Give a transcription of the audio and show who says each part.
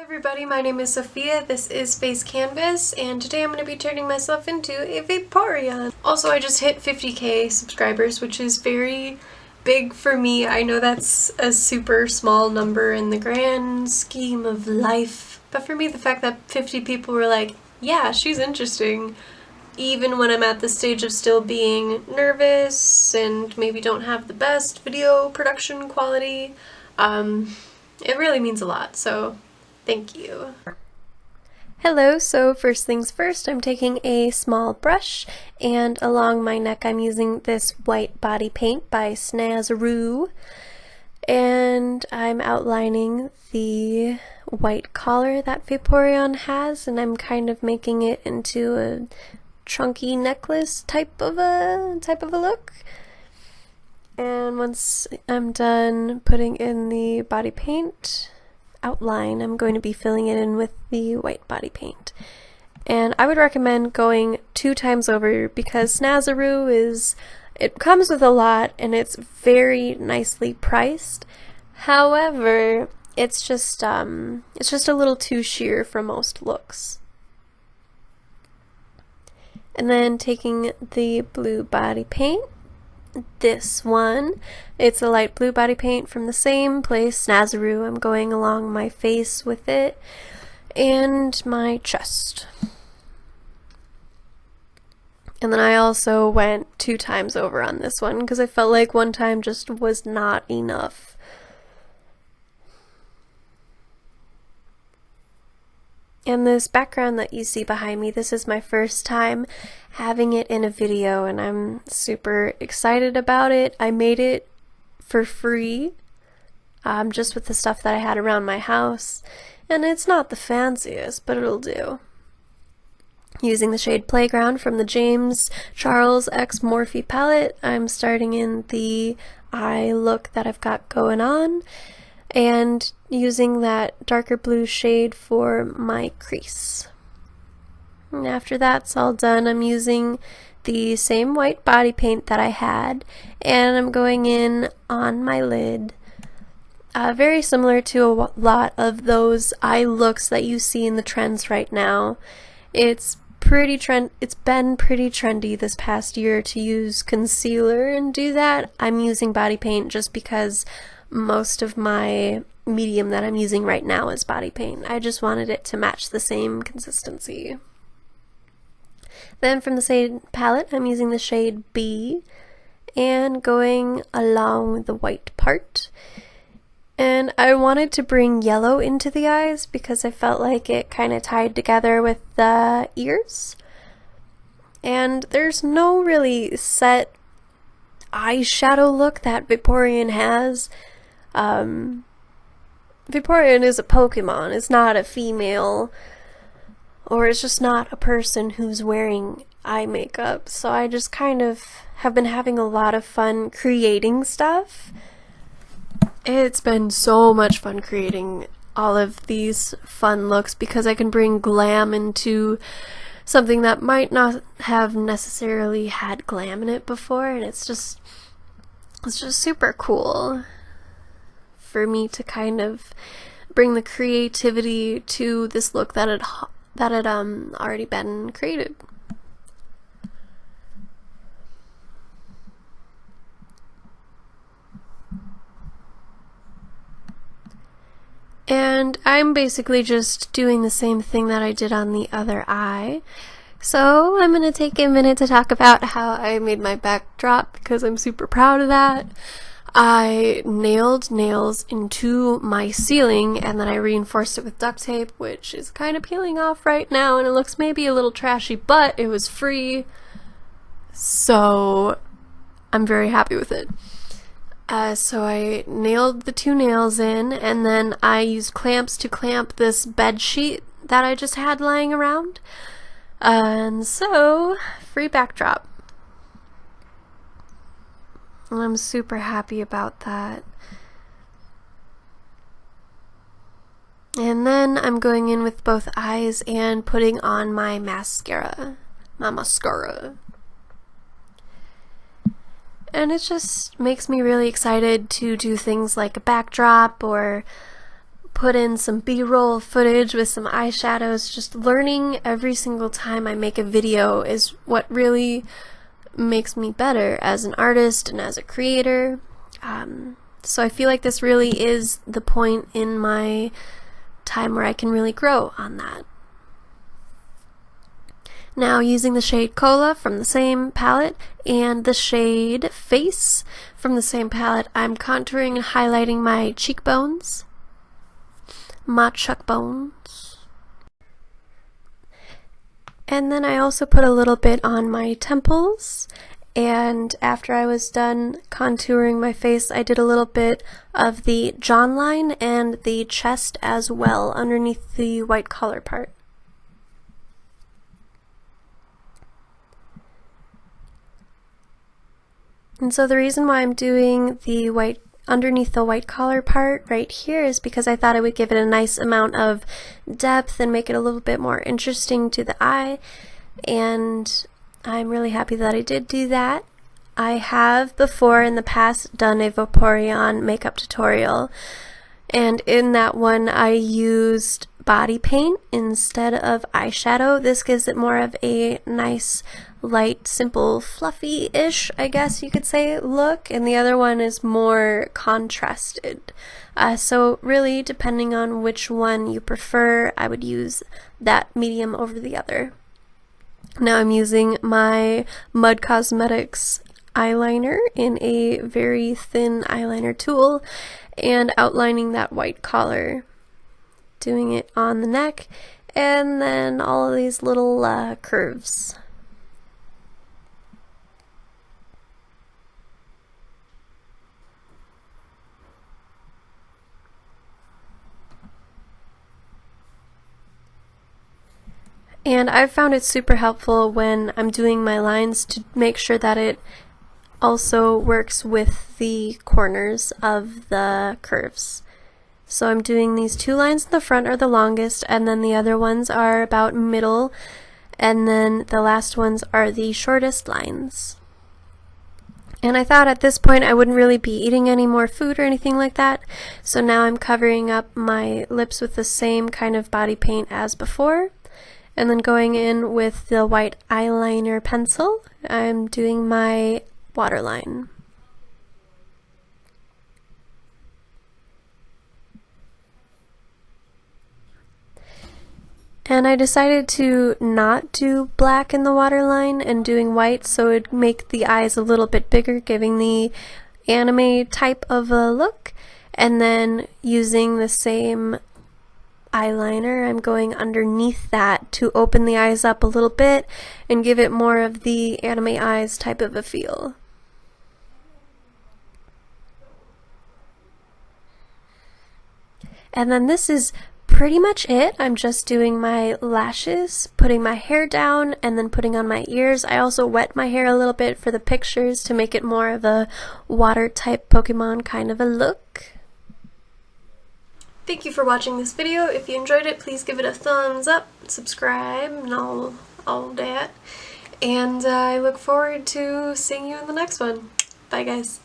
Speaker 1: Hi everybody, my name is Sophia, this is face.canvas, and today I'm going to be turning myself into a Vaporeon. Also, I just hit 50k subscribers, which is very big for me. I know that's a super small number in the grand scheme of life, but for me the fact that 50 people were like, yeah, she's interesting, even when I'm at the stage of still being nervous and maybe don't have the best video production quality, it really means a lot, so thank you. Hello, so first things first, I'm taking a small brush and along my neck I'm using this white body paint by Snazaroo, and I'm outlining the white collar that Vaporeon has, and I'm kind of making it into a chunky necklace type of a look. And once I'm done putting in the body paint outline, I'm going to be filling it in with the white body paint. And I would recommend going 2 times over because Snazaroo it comes with a lot and it's very nicely priced. However, it's just a little too sheer for most looks. And then taking the blue body paint, this one, it's a light blue body paint from the same place, Snazaroo. I'm going along my face with it and my chest. And then I also went 2 times over on this one because I felt like 1 time just was not enough. And this background that you see behind me, this is my first time having it in a video and I'm super excited about it. I made it for free, just with the stuff that I had around my house, and it's not the fanciest, but it'll do. Using the shade Playground from the James Charles X Morphe palette, I'm starting in the eye look that I've got going on, and using that darker blue shade for my crease. And after that's all done, I'm using the same white body paint that I had, and I'm going in on my lid. Very similar to a lot of those eye looks that you see in the trends right now. It's been pretty trendy this past year to use concealer and do that. I'm using body paint just because most of my medium that I'm using right now is body paint. I just wanted it to match the same consistency. Then from the same palette, I'm using the shade B and going along the white part. And I wanted to bring yellow into the eyes because I felt like it kind of tied together with the ears. And there's no really set eyeshadow look that Vaporeon has. Vaporeon is a Pokemon, it's not a female, or it's just not a person who's wearing eye makeup, so I just kind of have been having a lot of fun creating stuff. It's been so much fun creating all of these fun looks because I can bring glam into something that might not have necessarily had glam in it before, and it's just super cool for me to kind of bring the creativity to this look that had already been created. And I'm basically just doing the same thing that I did on the other eye. So I'm going to take a minute to talk about how I made my backdrop because I'm super proud of that. I nailed nails into my ceiling and then I reinforced it with duct tape, which is kind of peeling off right now and it looks maybe a little trashy, but it was free, so I'm very happy with it. So I nailed the 2 nails in and then I used clamps to clamp this bed sheet that I just had lying around. And so, free backdrop. And I'm super happy about that. And then I'm going in with both eyes and putting on my mascara. And it just makes me really excited to do things like a backdrop or put in some B-roll footage with some eyeshadows. Just learning every single time I make a video is what really makes me better as an artist and as a creator. So I feel like this really is the point in my time where I can really grow on that. Now, using the shade Cola from the same palette and the shade Face from the same palette, I'm contouring and highlighting my cheekbones, my chuck bones. And then I also put a little bit on my temples, and after I was done contouring my face, I did a little bit of the jawline and the chest as well underneath the white collar part. And so the reason why I'm doing the white underneath the white collar part right here is because I thought it would give it a nice amount of depth and make it a little bit more interesting to the eye, and I'm really happy that I did do that. I have before in the past done a Vaporeon makeup tutorial, and in that one I used body paint instead of eyeshadow. This gives it more of a nice, light, simple, fluffy-ish, I guess you could say, look, and the other one is more contrasted. So really, depending on which one you prefer, I would use that medium over the other. Now I'm using my Mud Cosmetics eyeliner in a very thin eyeliner tool and outlining that white collar, doing it on the neck, and then all of these little curves. And I've found it super helpful when I'm doing my lines to make sure that it also works with the corners of the curves. So I'm doing these two lines in the front are the longest, and then the other ones are about middle, and then the last ones are the shortest lines. And I thought at this point I wouldn't really be eating any more food or anything like that, so now I'm covering up my lips with the same kind of body paint as before. And then going in with the white eyeliner pencil, I'm doing my waterline. And I decided to not do black in the waterline and doing white, so it would make the eyes a little bit bigger, giving the anime type of a look. And then using the same eyeliner, I'm going underneath that to open the eyes up a little bit and give it more of the anime eyes type of a feel. And then this is pretty much it. I'm just doing my lashes, putting my hair down, and then putting on my ears. I also wet my hair a little bit for the pictures to make it more of a water type Pokemon kind of a look. Thank you for watching this video. If you enjoyed it, please give it a thumbs up, subscribe, and all that. And I look forward to seeing you in the next one. Bye, guys.